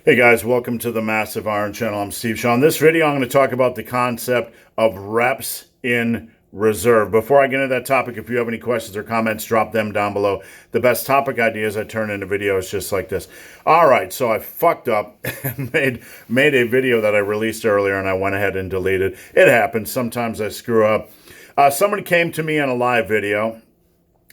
Hey guys, welcome to the Massive Iron Channel. I'm Steve Shaw. In this video, I'm going to talk about the concept of reps in reserve. Before I get into that topic, if you have any questions or comments, drop them down below. The best topic ideas I turn into videos just like this. All right, so I fucked up and made a video that I released earlier, and I went ahead and deleted. It happens. Sometimes I screw up. Somebody came to me on a live video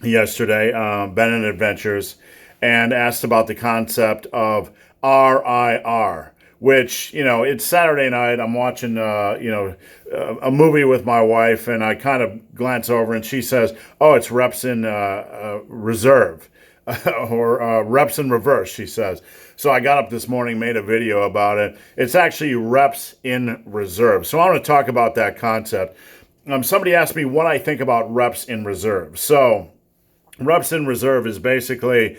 yesterday, Bennett Adventures, and asked about the concept of RIR, which, it's Saturday night. I'm watching, a movie with my wife, and I kind of glance over and she says, oh, it's reps in reserve or reps in reverse, she says. So I got up this morning, made a video about it. It's actually reps in reserve. So I want to talk about that concept. Somebody asked me what I think about reps in reserve. So reps in reserve is basically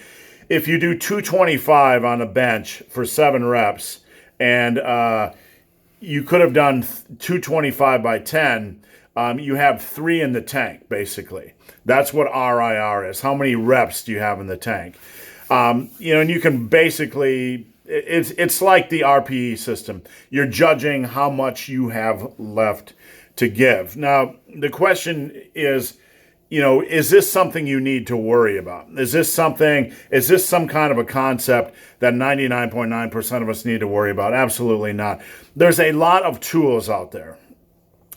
if you do 225 on a bench for 7 reps and you could have done 225 by 10, you have 3 in the tank, basically. That's what RIR is. How many reps do you have in the tank? And you can basically, it's like the RPE system. You're judging how much you have left to give. Now, the question is this something you need to worry about? Is this some kind of a concept that 99.9% of us need to worry about? Absolutely not. There's a lot of tools out there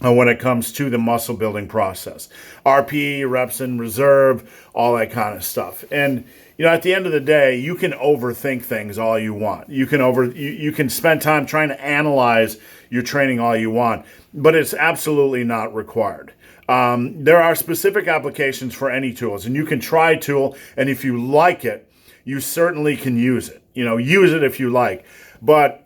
when it comes to the muscle building process. RPE, reps in reserve, all that kind of stuff. And at the end of the day, you can overthink things all you want. You can spend time trying to analyze your training all you want, but it's absolutely not required. There are specific applications for any tools, and you can try a tool, and if you like it, you certainly can use it. Use it if you like. But,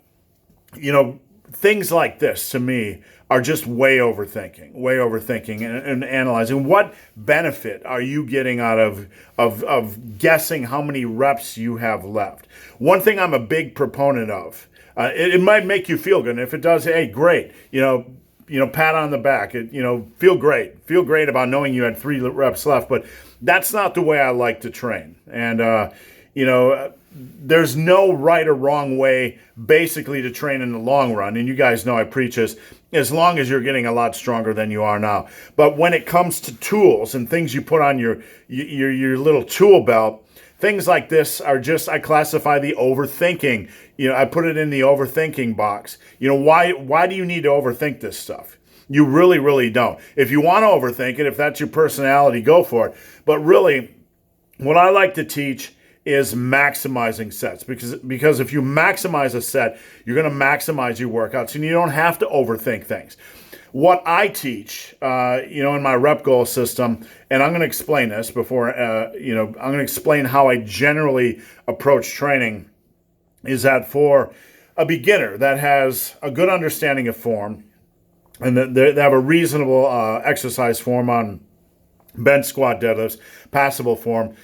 things like this, to me, are just way overthinking and analyzing. What benefit are you getting out of guessing how many reps you have left? One thing I'm a big proponent of, it might make you feel good, and if it does, hey, great, pat on the back. Feel great about knowing you had 3 reps left. But that's not the way I like to train. And there's no right or wrong way, basically, to train in the long run. And you guys know I preach this. As long as you're getting a lot stronger than you are now. But when it comes to tools and things you put on your little tool belt, things like this are just, I classify the overthinking. I put it in the overthinking box. Why do you need to overthink this stuff? You really, really don't. If you want to overthink it, if that's your personality, go for it. But really, what I like to teach is maximizing sets, because if you maximize a set, you're going to maximize your workouts, and you don't have to overthink things. What I teach, in my rep goal system, and I'm going to explain this before, I'm going to explain how I generally approach training, is that for a beginner that has a good understanding of form, and they have a reasonable exercise form on bench, squat, deadlifts, passable form,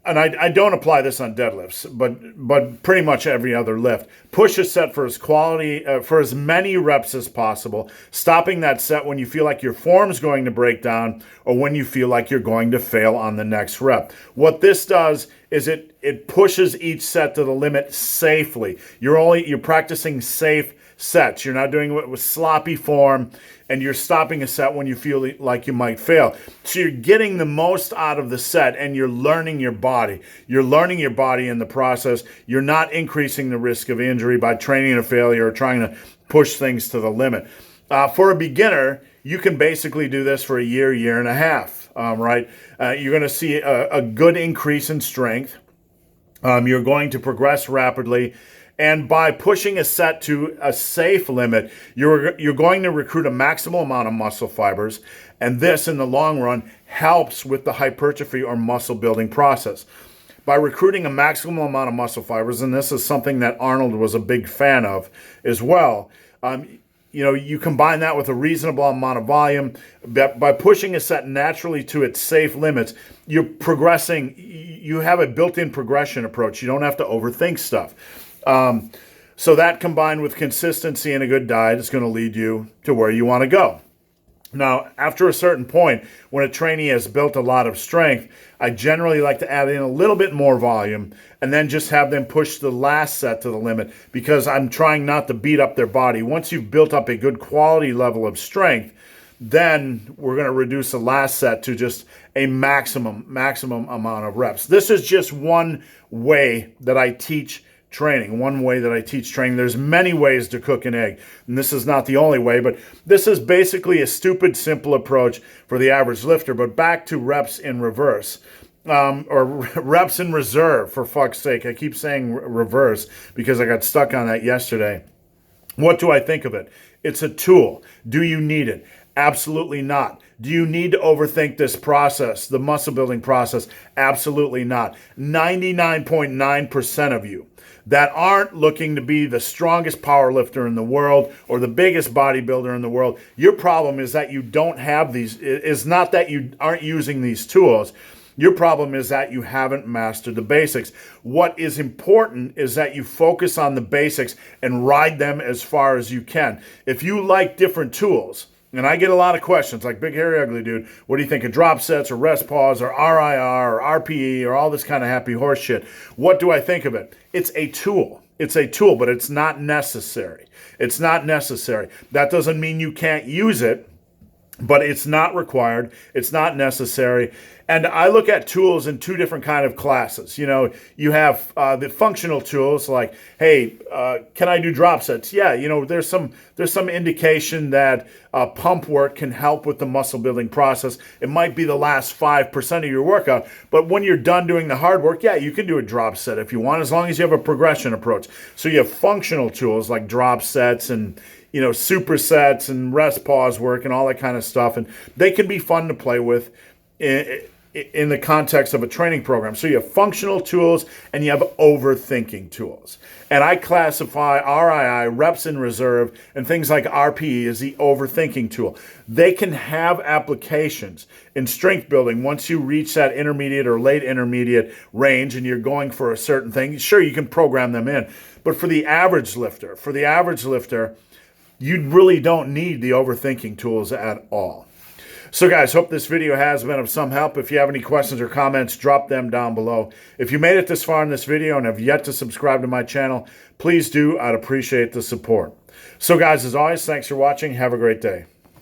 I don't apply this on deadlifts, but pretty much every other lift. Push a set for as many reps as possible, stopping that set when you feel like your form's going to break down or when you feel like you're going to fail on the next rep. What this does is it pushes each set to the limit safely. You're practicing safe sets. You're not doing it with sloppy form, and you're stopping a set when you feel like you might fail. So you're getting the most out of the set, and you're learning your body. You're learning your body in the process. You're not increasing the risk of injury by training a failure or trying to push things to the limit. For a beginner, you can basically do this for a year and a half, right? You're going to see a good increase in strength. You're going to progress rapidly. And by pushing a set to a safe limit, you're going to recruit a maximal amount of muscle fibers. And this, in the long run, helps with the hypertrophy or muscle building process. By recruiting a maximum amount of muscle fibers, and this is something that Arnold was a big fan of as well, you combine that with a reasonable amount of volume. By pushing a set naturally to its safe limits, you're progressing. You have a built-in progression approach. You don't have to overthink stuff. So that, combined with consistency and a good diet, is going to lead you to where you want to go. Now, after a certain point, when a trainee has built a lot of strength, I generally like to add in a little bit more volume and then just have them push the last set to the limit, because I'm trying not to beat up their body. Once you've built up a good quality level of strength, then we're going to reduce the last set to just a maximum amount of reps. This is just one way that I teach training. One way that I teach training. There's many ways to cook an egg, and this is not the only way, but this is basically a stupid, simple approach for the average lifter. But back to reps in reverse. Or reps in reserve, for fuck's sake. I keep saying reverse because I got stuck on that yesterday. What do I think of it? It's a tool. Do you need it? Absolutely not. Do you need to overthink this process, the muscle building process? Absolutely not. 99.9% of you that aren't looking to be the strongest power lifter in the world or the biggest bodybuilder in the world, your problem is that you don't have these. It's not that you aren't using these tools. Your problem is that you haven't mastered the basics. What is important is that you focus on the basics and ride them as far as you can. If you like different tools, and I get a lot of questions like, Big Hairy Ugly Dude, what do you think of drop sets or rest pause or RIR or RPE or all this kind of happy horse shit? What do I think of it? It's a tool. It's a tool, but it's not necessary. It's not necessary. That doesn't mean you can't use it, but it's not required. It's not necessary. And I look at tools in two different kind of classes. You know, you have the functional tools like, hey, can I do drop sets? Yeah, you know, there's some indication that pump work can help with the muscle building process. It might be the last 5% of your workout, but when you're done doing the hard work, yeah, you can do a drop set if you want, as long as you have a progression approach. So you have functional tools like drop sets and, you know, supersets and rest pause work and all that kind of stuff, and they can be fun to play with in the context of a training program. So you have functional tools and you have overthinking tools. And I classify RII, reps in reserve, and things like RPE as the overthinking tool. They can have applications in strength building once you reach that intermediate or late intermediate range and you're going for a certain thing. Sure, you can program them in. But for the average lifter, you really don't need the overthinking tools at all. So guys, hope this video has been of some help. If you have any questions or comments, drop them down below. If you made it this far in this video and have yet to subscribe to my channel, please do. I'd appreciate the support. So guys, as always, thanks for watching. Have a great day.